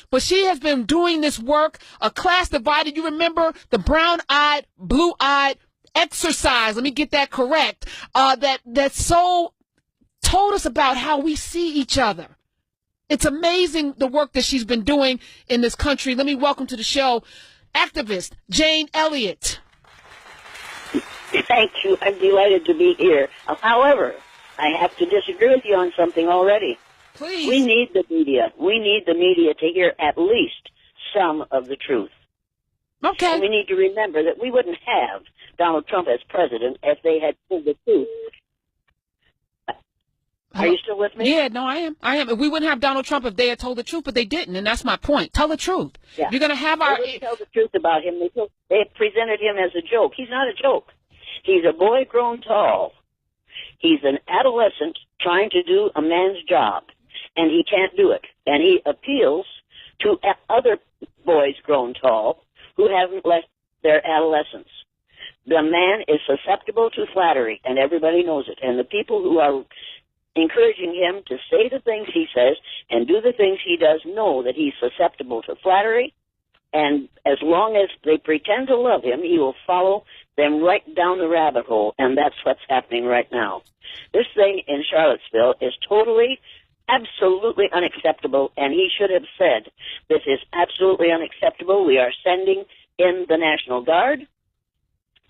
But she has been doing this work, a class divided. You remember the brown-eyed, blue-eyed exercise. Let me get that correct. That so told us about how we see each other. It's amazing the work that she's been doing in this country. Let me welcome to the show activist Jane Elliott. Thank you. I'm delighted to be here. However, I have to disagree with you on something already. Please. We need the media. We need the media to hear at least some of the truth. Okay. And we need to remember that we wouldn't have Donald Trump as president if they had told the truth. Are you still with me? Yeah, no, I am. We wouldn't have Donald Trump if they had told the truth, but they didn't, and that's my point. Tell the truth. Yeah. You're going to have They didn't tell the truth about him. They presented him as a joke. He's not a joke. He's a boy grown tall. He's an adolescent trying to do a man's job, and he can't do it. And he appeals to other boys grown tall who haven't left their adolescence. The man is susceptible to flattery, and everybody knows it. And the people who are encouraging him to say the things he says and do the things he does know that he's susceptible to flattery, and as long as they pretend to love him, he will follow them right down the rabbit hole, and that's what's happening right now. This thing in Charlottesville is totally, absolutely unacceptable, and he should have said, this is absolutely unacceptable. We are sending in the National Guard.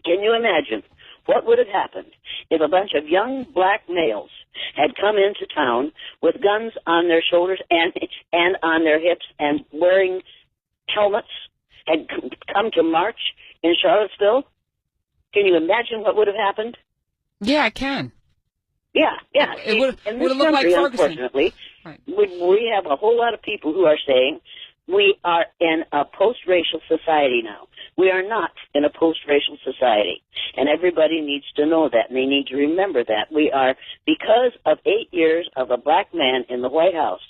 Can you imagine what would have happened if a bunch of young black males had come into town with guns on their shoulders and on their hips and wearing helmets, had come to march in Charlottesville? Can you imagine what would have happened? Yeah, I can. Yeah. It would have looked like country, Ferguson. Unfortunately, right. we have a whole lot of people who are saying we are in a post-racial society now. We are not in a post-racial society, and everybody needs to know that, and they need to remember that. We are, because of 8 years of a black man in the White House,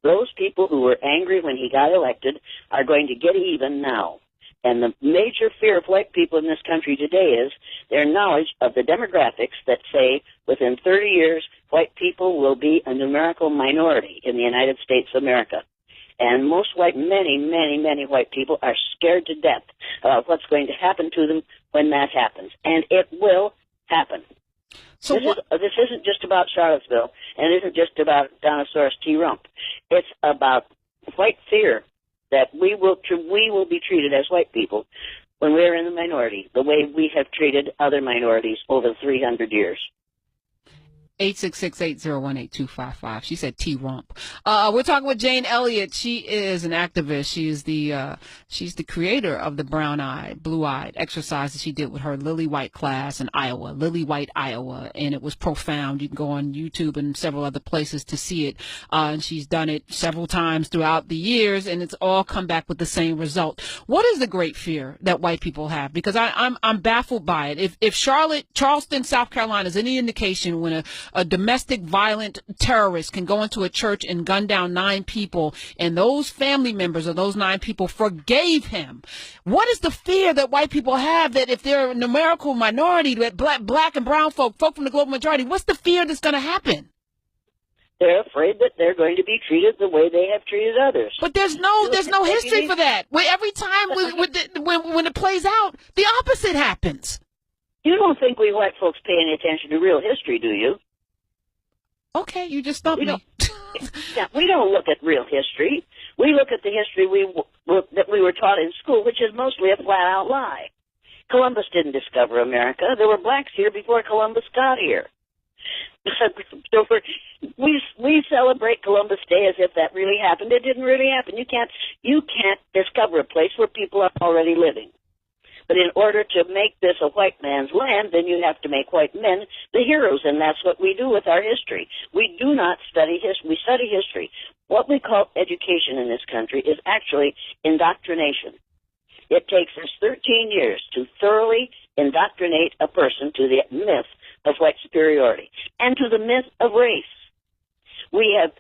those people who were angry when he got elected are going to get even now. And the major fear of white people in this country today is their knowledge of the demographics that say within 30 years, white people will be a numerical minority in the United States of America. And many white people are scared to death about what's going to happen to them when that happens. And it will happen. So this isn't just about Charlottesville, and it isn't just about Dinosaurus T. Rump. It's about white fear that we will be treated as white people when we're in the minority, the way we have treated other minorities over 300 years. 866-801-8255. She said T-Rump. We're talking with Jane Elliott. She is an activist. She is she's the creator of the brown-eyed, blue-eyed exercise that she did with her Lily White class in Iowa, Lily White, Iowa, and it was profound. You can go on YouTube and several other places to see it. And she's done it several times throughout the years, and it's all come back with the same result. What is the great fear that white people have? Because I'm baffled by it. If Charleston, South Carolina is any indication, when a domestic violent terrorist can go into a church and gun down 9 people, and those family members of those 9 people forgave him. What is the fear that white people have that if they're a numerical minority, that black and brown folk from the global majority, what's the fear that's going to happen? They're afraid that they're going to be treated the way they have treated others. But there's no history for that. Every time when it plays out, the opposite happens. You don't think we white folks pay any attention to real history, do you? Okay, you just stumped me. We don't look at real history. We look at the history that we were taught in school, which is mostly a flat-out lie. Columbus didn't discover America. There were blacks here before Columbus got here. So we celebrate Columbus Day as if that really happened. It didn't really happen. You can't discover a place where people are already living. But in order to make this a white man's land, then you have to make white men the heroes, and that's what we do with our history. We do not study history. We study history. What we call education in this country is actually indoctrination. It takes us 13 years to thoroughly indoctrinate a person to the myth of white superiority and to the myth of race. We have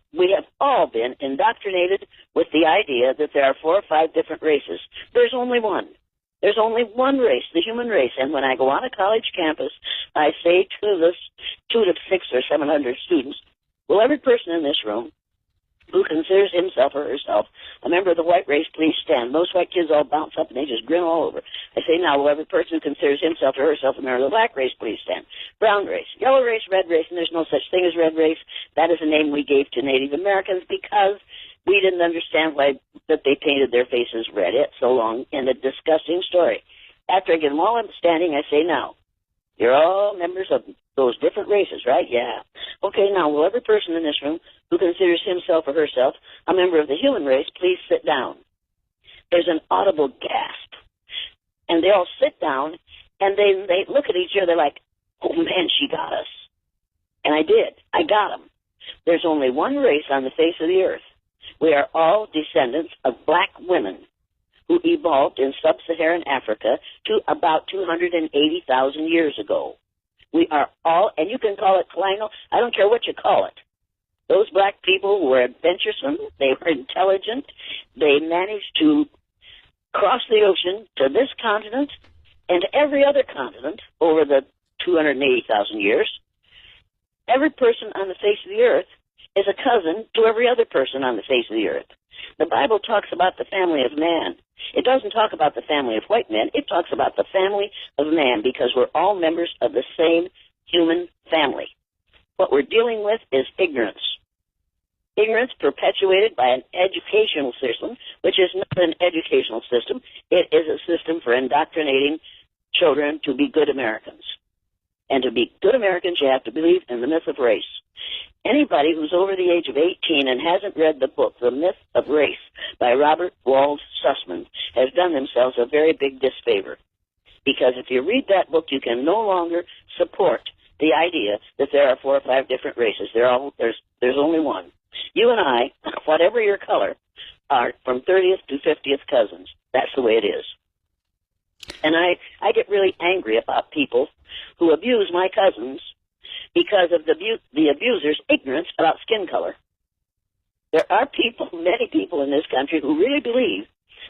all been indoctrinated with the idea that there are 4 or 5 different races. There's only one. There's only one race, the human race. And when I go on a college campus, I say to the 600 or 700 students, will every person in this room who considers himself or herself a member of the white race, please stand. Most white kids all bounce up and they just grin all over. I say, now, will every person who considers himself or herself a member of the black race, please stand. Brown race, yellow race, red race, and there's no such thing as red race. That is a name we gave to Native Americans because we didn't understand why that they painted their faces red. It's so long and a disgusting story. After I get them all up standing, I say, now, you're all members of those different races, right? Yeah. Okay, now, will every person in this room who considers himself or herself a member of the human race please sit down? There's an audible gasp. And they all sit down, and they look at each other like, oh, man, she got us. And I did. I got them. There's only one race on the face of the earth. We are all descendants of black women who evolved in sub-Saharan Africa to about 280,000 years ago. We are all, and you can call it colonial, I don't care what you call it. Those black people were adventuresome, they were intelligent, they managed to cross the ocean to this continent and to every other continent over the 280,000 years. Every person on the face of the earth is a cousin to every other person on the face of the earth. The Bible talks about the family of man. It doesn't talk about the family of white men. It talks about the family of man because we're all members of the same human family. What we're dealing with is ignorance. Ignorance perpetuated by an educational system, which is not an educational system. It is a system for indoctrinating children to be good Americans. And to be good Americans, you have to believe in the myth of race. Anybody who's over the age of 18 and hasn't read the book, The Myth of Race, by Robert Wald Sussman, has done themselves a very big disfavor. Because if you read that book, you can no longer support the idea that there are 4 or 5 different races. There's only one. You and I, whatever your color, are from 30th to 50th cousins. That's the way it is. And I get really angry about people who abuse my cousins because of the abuser's ignorance about skin color. There are people, many people in this country, who really believe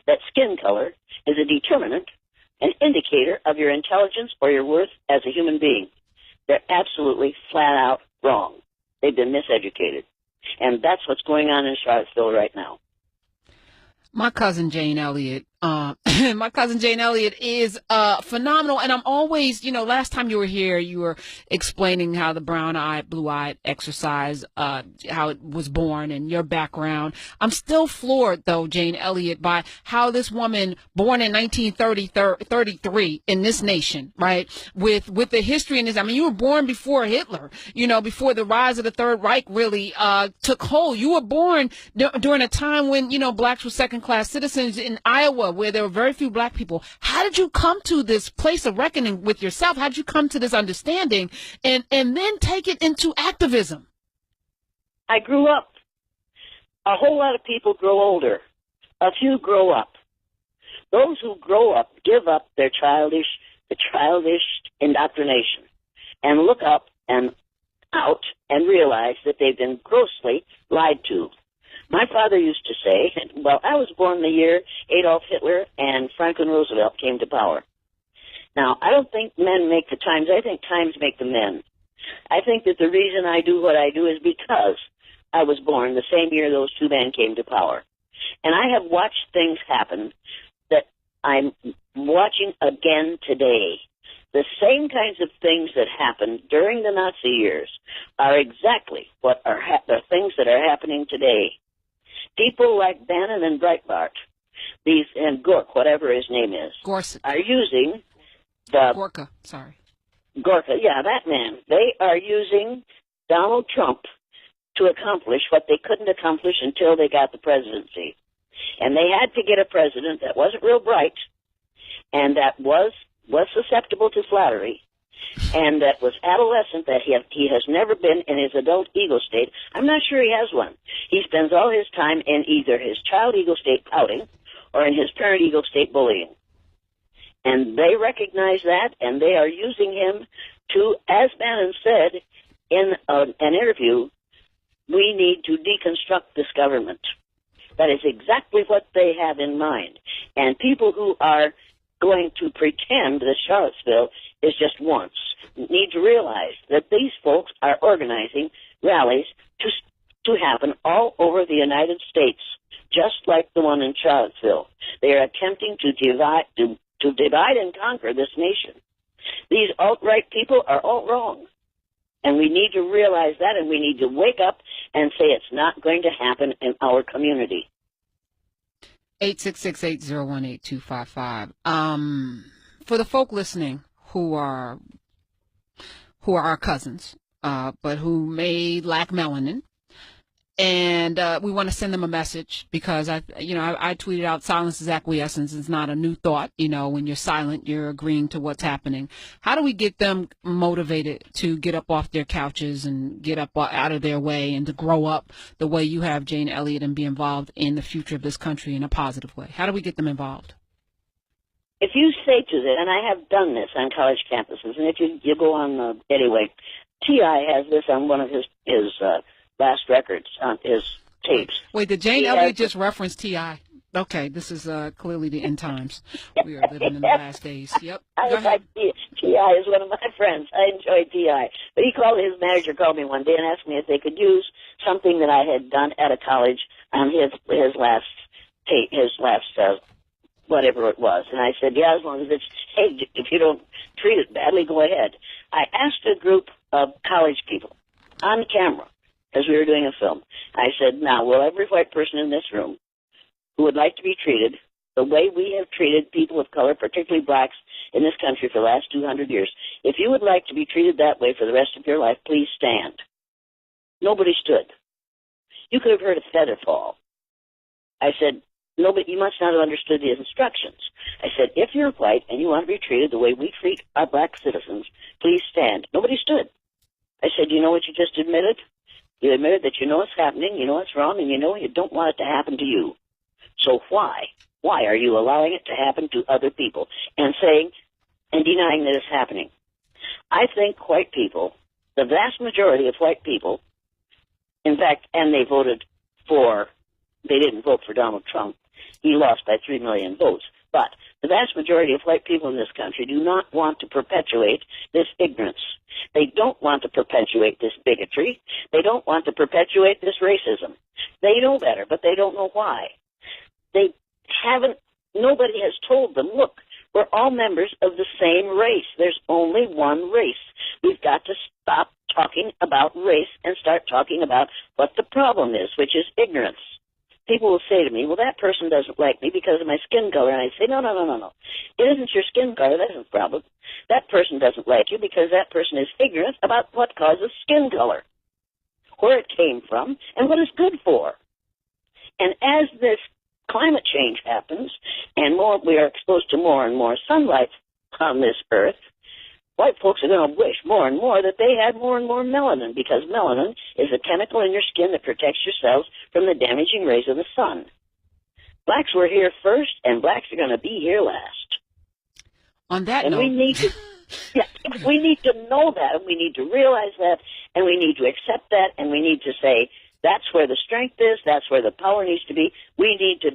that skin color is a determinant, an indicator of your intelligence or your worth as a human being. They're absolutely flat out wrong. They've been miseducated. And that's what's going on in Charlottesville right now. My cousin Jane Elliott, is phenomenal. And I'm always, last time you were here, you were explaining how the brown-eyed, blue-eyed exercise, how it was born and your background. I'm still floored, though, Jane Elliott, by how this woman, born in 1933 in this nation, right, with the history in this. I mean, you were born before Hitler, before the rise of the Third Reich really took hold. You were born during a time when, blacks were second-class citizens in Iowa, where there were very few black people. How did you come to this place of reckoning with yourself? How did you come to this understanding and then take it into activism? I grew up. A whole lot of people grow older. A few grow up. Those who grow up give up the childish indoctrination and look up and out and realize that they've been grossly lied to. My father used to say, well, I was born the year Adolf Hitler and Franklin Roosevelt came to power. Now, I don't think men make the times. I think times make the men. I think that the reason I do what I do is because I was born the same year those two men came to power. And I have watched things happen that I'm watching again today. The same kinds of things that happened during the Nazi years are exactly what are the things that are happening today. People like Bannon and Breitbart, and Gork, whatever his name is, Gorsuch, are using Gorka, yeah, that man. They are using Donald Trump to accomplish what they couldn't accomplish until they got the presidency. And they had to get a president that wasn't real bright and that was susceptible to flattery, and that was adolescent, that he has never been in his adult ego state. I'm not sure he has one. He spends all his time in either his child ego state pouting or in his parent ego state bullying. And they recognize that, and they are using him to, as Bannon said in an interview, we need to deconstruct this government. That is exactly what they have in mind. And people who are going to pretend that Charlottesville is just once need to realize that these folks are organizing rallies to happen all over the United States, just like the one in Charlottesville. They are attempting to divide and conquer this nation. These alt-right people are all wrong. And we need to realize that, and we need to wake up and say it's not going to happen in our community. 866-801-8255. For the folk listening who are our cousins, but who may lack melanin, and we want to send them a message because I tweeted out silence is acquiescence. It's not a new thought. When you're silent, you're agreeing to what's happening. How do we get them motivated to get up off their couches and get up out of their way and to grow up the way you have, Jane Elliott, and be involved in the future of this country in a positive way? How do we get them involved? If you say to them, and I have done this on college campuses, and if you go on, anyway, T.I. has this on one of his last records on his tapes. Wait, did Jane Elliott just reference T.I.? Okay, this is clearly the end times. We are living in the last days. Yep. T.I. is one of my friends. I enjoy T.I. But his manager called me one day and asked me if they could use something that I had done at a college on his last tape, whatever it was. And I said, yeah, as long as it's, hey, if you don't treat it badly, go ahead. I asked a group of college people on camera, as we were doing a film. I said, now, will every white person in this room who would like to be treated the way we have treated people of color, particularly blacks, in this country for the last 200 years, if you would like to be treated that way for the rest of your life, please stand. Nobody stood. You could have heard a feather fall. I said, nobody, you must not have understood the instructions. I said, if you're white and you want to be treated the way we treat our black citizens, please stand. Nobody stood. I said, you know what you just admitted? You admitted that you know it's happening, you know it's wrong, and you know you don't want it to happen to you. So why? Why are you allowing it to happen to other people and saying and denying that it's happening? I think white people, the vast majority of white people, in fact, and they didn't vote for Donald Trump. He lost by 3 million votes. But the vast majority of white people in this country do not want to perpetuate this ignorance. They don't want to perpetuate this bigotry. They don't want to perpetuate this racism. They know better, but they don't know why. Nobody has told them, look, we're all members of the same race. There's only one race. We've got to stop talking about race and start talking about what the problem is, which is ignorance. People will say to me, well, that person doesn't like me because of my skin color. And I say, no. It isn't your skin color. That isn't the problem. That person doesn't like you because that person is ignorant about what causes skin color, where it came from, and what it's good for. And as this climate change happens and we are exposed to more and more sunlight on this earth, white folks are going to wish more and more that they had more and more melanin, because melanin is a chemical in your skin that protects your cells from the damaging rays of the sun. Blacks were here first, and blacks are going to be here last. On that note, we need to know that, and we need to realize that, and we need to accept that, and we need to say, that's where the strength is. That's where the power needs to be. We need to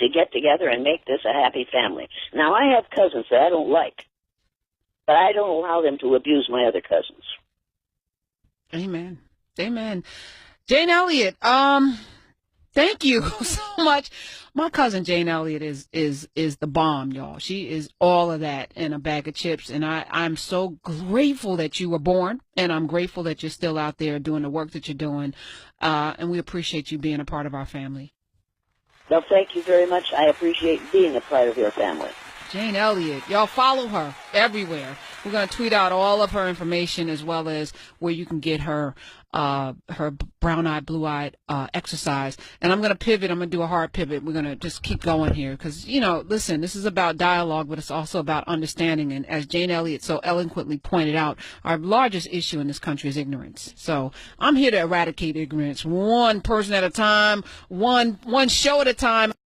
get together and make this a happy family. Now, I have cousins that I don't like, but I don't allow them to abuse my other cousins. Amen. Jane Elliott, thank you so much. My cousin Jane Elliott is the bomb, y'all. She is all of that in a bag of chips, and I'm so grateful that you were born, and I'm grateful that you're still out there doing the work that you're doing, and we appreciate you being a part of our family. Well, thank you very much. I appreciate being a part of your family. Jane Elliott. Y'all follow her everywhere. We're going to tweet out all of her information as well as where you can get her brown-eyed, blue-eyed exercise. And I'm going to pivot. I'm going to do a hard pivot. We're going to just keep going here because, listen, this is about dialogue, but it's also about understanding. And as Jane Elliott so eloquently pointed out, our largest issue in this country is ignorance. So I'm here to eradicate ignorance one person at a time, one show at a time.